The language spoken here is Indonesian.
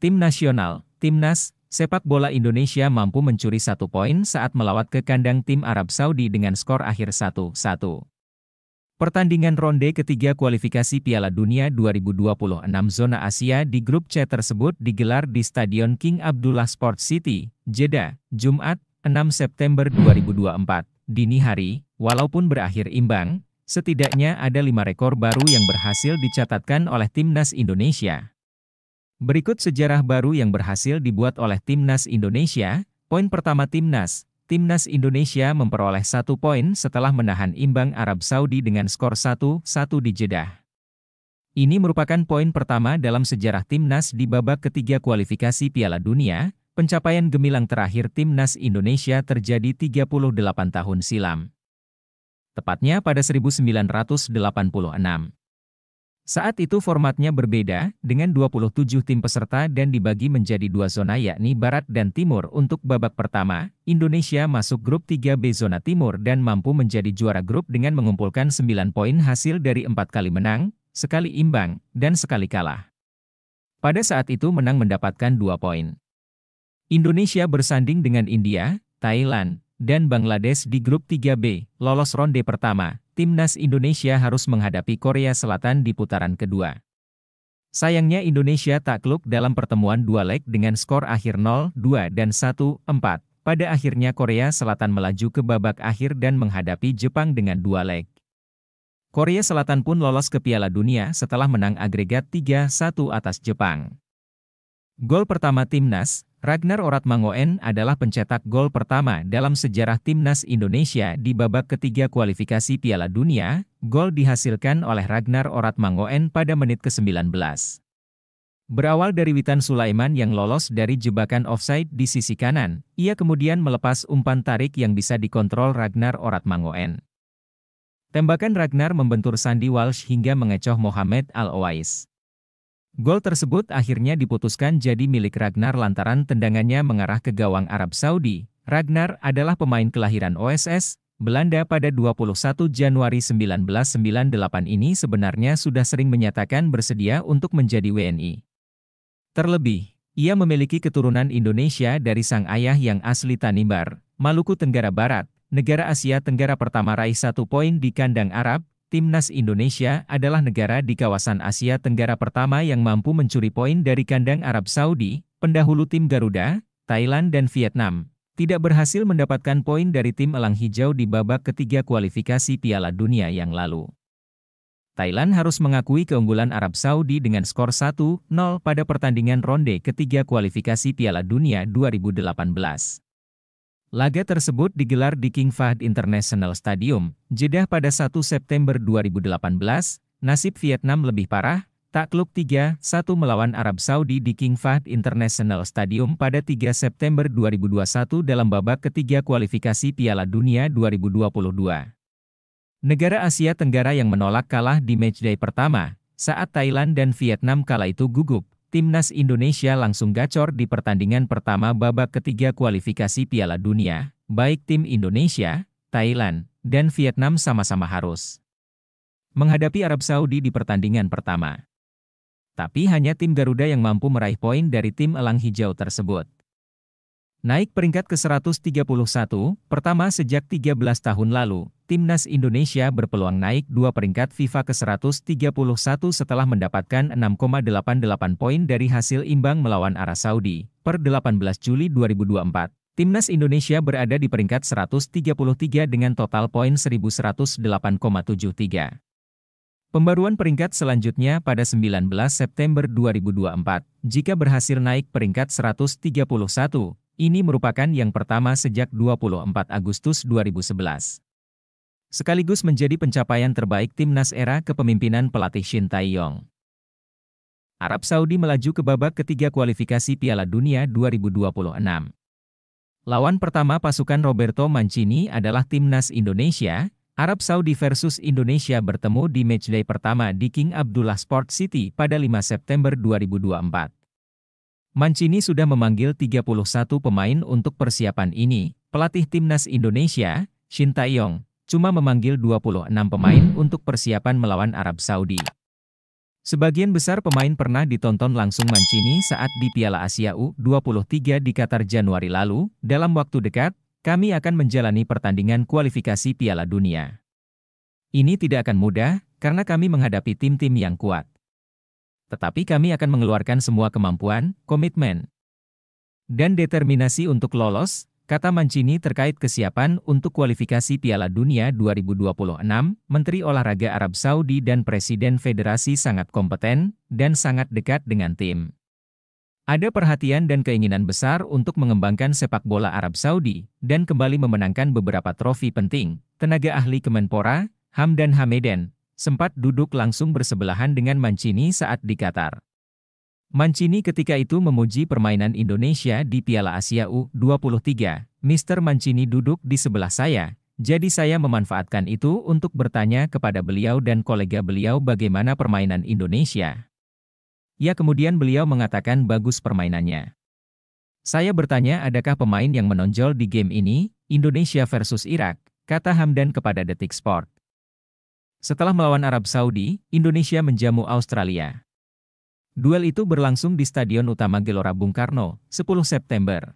Tim nasional, Timnas, sepak bola Indonesia mampu mencuri 1 poin saat melawat ke kandang tim Arab Saudi dengan skor akhir 1-1. Pertandingan ronde ketiga kualifikasi Piala Dunia 2026 zona Asia di grup C tersebut digelar di Stadion King Abdullah Sports City, Jeddah, Jumat, 6 September 2024, dini hari. Walaupun berakhir imbang, setidaknya ada 5 rekor baru yang berhasil dicatatkan oleh Timnas Indonesia. Berikut sejarah baru yang berhasil dibuat oleh Timnas Indonesia. Poin pertama Timnas Indonesia memperoleh 1 poin setelah menahan imbang Arab Saudi dengan skor 1-1 di Jeddah. Ini merupakan poin pertama dalam sejarah Timnas di babak ketiga kualifikasi Piala Dunia. Pencapaian gemilang terakhir Timnas Indonesia terjadi 38 tahun silam. Tepatnya pada 1986. Saat itu formatnya berbeda, dengan 27 tim peserta dan dibagi menjadi 2 zona yakni Barat dan Timur. Untuk babak pertama, Indonesia masuk grup 3B zona Timur dan mampu menjadi juara grup dengan mengumpulkan 9 poin hasil dari 4 kali menang, sekali imbang, dan sekali kalah. Pada saat itu menang mendapatkan 2 poin. Indonesia bersanding dengan India, Thailand, dan Bangladesh di grup 3B, lolos ronde pertama. Timnas Indonesia harus menghadapi Korea Selatan di putaran kedua. Sayangnya Indonesia takluk dalam pertemuan 2 leg dengan skor akhir 0-2 dan 1-4. Pada akhirnya Korea Selatan melaju ke babak akhir dan menghadapi Jepang dengan 2 leg. Korea Selatan pun lolos ke Piala Dunia setelah menang agregat 3-1 atas Jepang. Gol pertama Timnas, Ragnar Oratmangoen adalah pencetak gol pertama dalam sejarah Timnas Indonesia di babak ketiga kualifikasi Piala Dunia. Gol dihasilkan oleh Ragnar Oratmangoen pada menit ke-19. Berawal dari Witan Sulaiman yang lolos dari jebakan offside di sisi kanan, ia kemudian melepas umpan tarik yang bisa dikontrol Ragnar Oratmangoen. Tembakan Ragnar membentur Sandy Walsh hingga mengecoh Mohamed Al-Owais. Gol tersebut akhirnya diputuskan jadi milik Ragnar lantaran tendangannya mengarah ke gawang Arab Saudi. Ragnar adalah pemain kelahiran OSS, Belanda pada 21 Januari 1998 ini sebenarnya sudah sering menyatakan bersedia untuk menjadi WNI. Terlebih, ia memiliki keturunan Indonesia dari sang ayah yang asli Tanimbar, Maluku Tenggara Barat, negara Asia Tenggara pertama raih 1 poin di kandang Arab. Timnas Indonesia adalah negara di kawasan Asia Tenggara pertama yang mampu mencuri poin dari kandang Arab Saudi. Pendahulu tim Garuda, Thailand dan Vietnam, tidak berhasil mendapatkan poin dari tim Elang Hijau di babak ketiga kualifikasi Piala Dunia yang lalu. Thailand harus mengakui keunggulan Arab Saudi dengan skor 1-0 pada pertandingan ronde ketiga kualifikasi Piala Dunia 2018. Laga tersebut digelar di King Fahd International Stadium, Jeddah pada 1 September 2018. Nasib Vietnam lebih parah, takluk 3-1 melawan Arab Saudi di King Fahd International Stadium pada 3 September 2021 dalam babak ketiga kualifikasi Piala Dunia 2022. Negara Asia Tenggara yang menolak kalah di matchday pertama, saat Thailand dan Vietnam kala itu gugup. Timnas Indonesia langsung gacor di pertandingan pertama babak ketiga kualifikasi Piala Dunia. Baik tim Indonesia, Thailand, dan Vietnam sama-sama harus menghadapi Arab Saudi di pertandingan pertama. Tapi hanya tim Garuda yang mampu meraih poin dari tim Elang Hijau tersebut. Naik peringkat ke-131, pertama sejak 13 tahun lalu, Timnas Indonesia berpeluang naik 2 peringkat FIFA ke-131 setelah mendapatkan 6,88 poin dari hasil imbang melawan Arab Saudi. Per 18 Juli 2024, Timnas Indonesia berada di peringkat 133 dengan total poin 1108,73. Pembaruan peringkat selanjutnya pada 19 September 2024, jika berhasil naik peringkat 131, ini merupakan yang pertama sejak 24 Agustus 2011. Sekaligus menjadi pencapaian terbaik Timnas era kepemimpinan pelatih Shin Tae-yong. Arab Saudi melaju ke babak ketiga kualifikasi Piala Dunia 2026. Lawan pertama pasukan Roberto Mancini adalah Timnas Indonesia. Arab Saudi versus Indonesia bertemu di matchday pertama di King Abdullah Sports City pada 5 September 2024. Mancini sudah memanggil 31 pemain untuk persiapan ini. Pelatih Timnas Indonesia, Shin Tae-yong, cuma memanggil 26 pemain untuk persiapan melawan Arab Saudi. Sebagian besar pemain pernah ditonton langsung Mancini saat di Piala Asia U23 di Qatar Januari lalu. Dalam waktu dekat, kami akan menjalani pertandingan kualifikasi Piala Dunia. Ini tidak akan mudah, karena kami menghadapi tim-tim yang kuat. Tetapi kami akan mengeluarkan semua kemampuan, komitmen, dan determinasi untuk lolos, kata Mancini terkait kesiapan untuk kualifikasi Piala Dunia 2026. Menteri Olahraga Arab Saudi dan Presiden Federasi sangat kompeten dan sangat dekat dengan tim. Ada perhatian dan keinginan besar untuk mengembangkan sepak bola Arab Saudi dan kembali memenangkan beberapa trofi penting. Tenaga ahli Kemenpora, Hamdan Hameden, sempat duduk langsung bersebelahan dengan Mancini saat di Qatar. Mancini ketika itu memuji permainan Indonesia di Piala Asia U23. Mr. Mancini duduk di sebelah saya, jadi saya memanfaatkan itu untuk bertanya kepada beliau dan kolega beliau bagaimana permainan Indonesia. Ya, kemudian beliau mengatakan bagus permainannya. Saya bertanya adakah pemain yang menonjol di game ini, Indonesia versus Irak, kata Hamdan kepada Detik Sport. Setelah melawan Arab Saudi, Indonesia menjamu Australia. Duel itu berlangsung di Stadion Utama Gelora Bung Karno, 10 September.